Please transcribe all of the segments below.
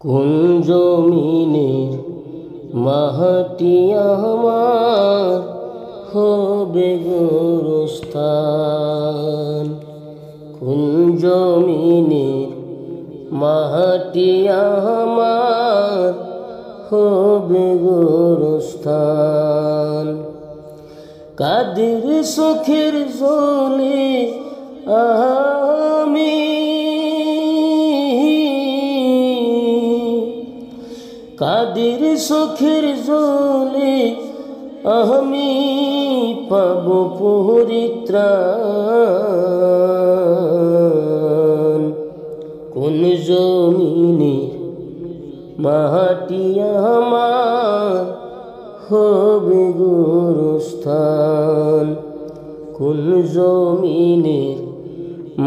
কোন জমিনের মাটি আমার হবে গোরস্থান। কোন জমিনের মাটি আমার হবে গোরস্থান। কাদের চোখের জলে আমি কাদের চোখের জলে আমি পাব পরিত্রাণ। কোন জমিনের মাটি আমার হবে গোরস্থান। কোন জমিনের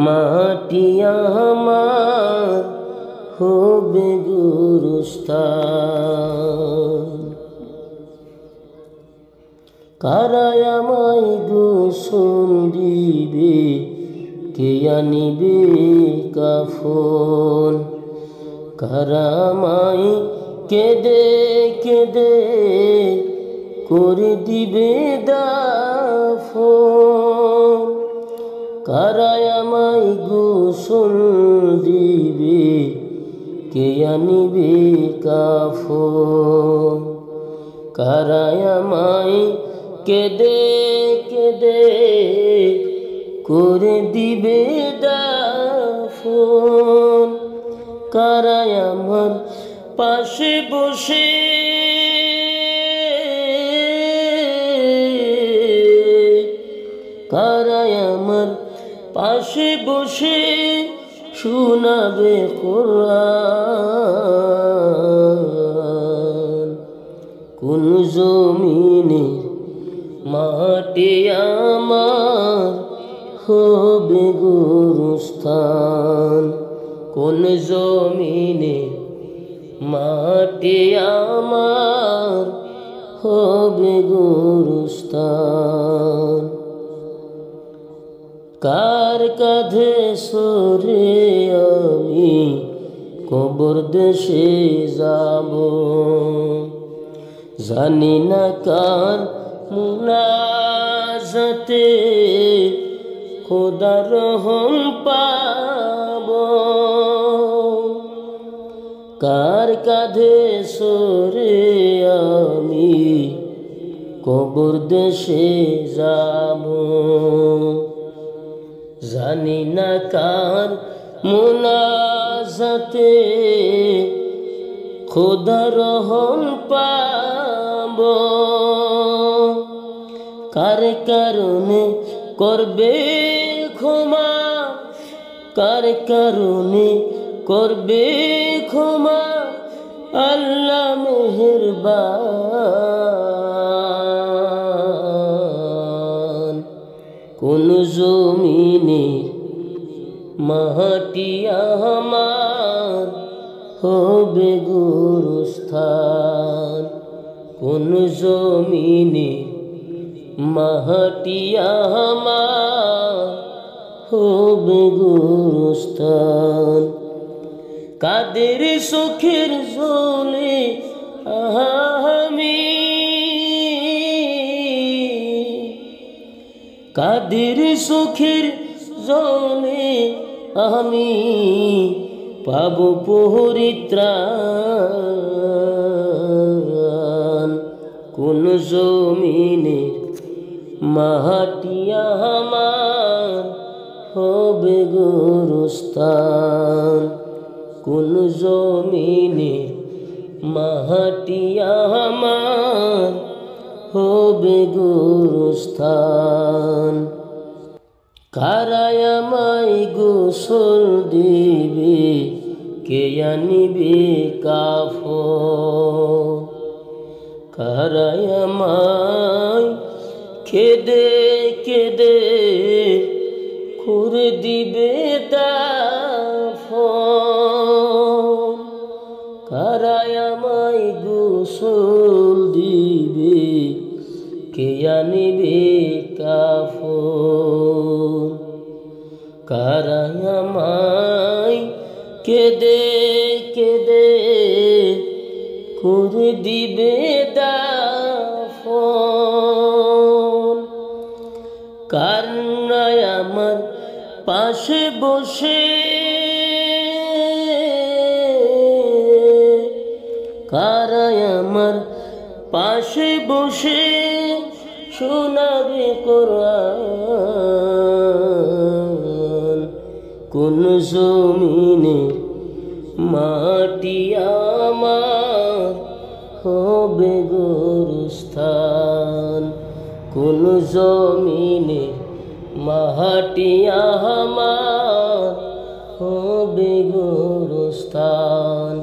মাটি আমার হবে গোরস্থান। কারা আমায় গোসল দিবে, কে আনিবে কাফন। কারা আমায় কেঁদে কেঁদে করে দিবে দাফন। কারা আমায় গোসল দিবে, কে আনিবে কাফন। কারা আমায় কেঁদে কেঁদে করে দিবে দাফন। কারা আমার পাশে বসে কারা আমার পাশে বসে শোনাবে কোরআন। কোন জমিনের মাটি আমার হবে গোরস্থান। কোন জমিনের মাটি আমার হবে গোরস্থান। কার কাঁধে সরে আমি কবর দেশে যাব, জানি না কার মুনাজাতে খোদার রহম পাব। কার কাঁধে সরে আমি কবর দেশে যাব, জানি না কার মুনাজাতে খোদার রহম পাব। কার কারণে করবে ক্ষমা, কার কারণে করবে ক্ষমা আল্লাহ মেহেরবান। কোন জমিনের মাটি আমার হবে গোরস্থান। কোন জমিনের মাটি আমার হবে গোরস্থান। কাদের চোখের জলে আমি কাদের চোখের জলে আমি পাব পরিত্রাণ। কোন জমিনের মাটি আমার হবে গোরস্থান। কোন জমিনের মাটি আমার হবে গোরস্থান। কারা আমায় গোসল দিবে, কে আনিবে কাফন। কারা আমায় কেঁদে কেঁদে করে দিবে দাফন। কারা আমায় গোসল দিবে, কে আনিবে কাফন। কারা আমায় কে কেঁদে কেঁদে করে দিবে দাফন। কান্নায় আমার পাশে বসে, কারায় আমার পাশে বসে শোনাবে কোরআন। কোন জমিনে মাটি আমার হবে গোরস্থান, কোন জমিনে মাটি আমার হবে গোরস্থান।